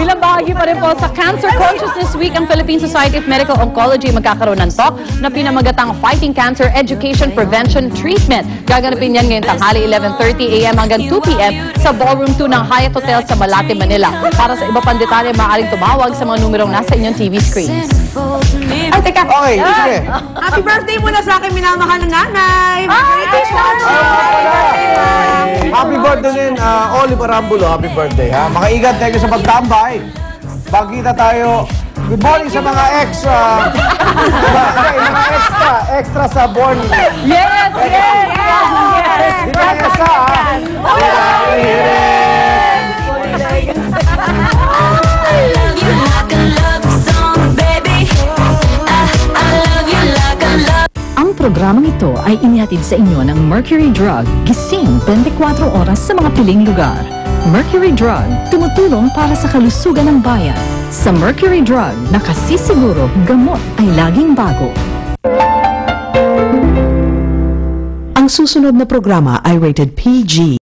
Bilang bahagi pa rin po sa Cancer Consciousness Week, ang Philippine Society of Medical Oncology magkakaroon ng talk na pinamagatang Fighting Cancer Education Prevention Treatment. Gaganapin yan ngayong tanghali 11:30 a.m. hanggang 2 p.m. sa Ballroom 2 ng Hyatt Hotel sa Malate, Manila. Para sa iba pang detalye, maaaring tumawag sa mga numerong nasa inyong TV screens. Ay, teka. Okay, sige. Happy birthday muna sa akin, minamahal na nanay. Happy birthday din, Olive Arambulo. Happy birthday, ha? Makaigat tayo sa pagtambay. Pagkita tayo. Good morning sa mga extra sa born. Yes! Dito kayo sa, Ang programang ito ay inihatid sa inyo ng Mercury Drug, gising 24 oras sa mga piling lugar. Mercury Drug, tumutulong para sa kalusugan ng bayan. Sa Mercury Drug, nakasisiguro gamot ay laging bago. Ang susunod na programa ay rated PG.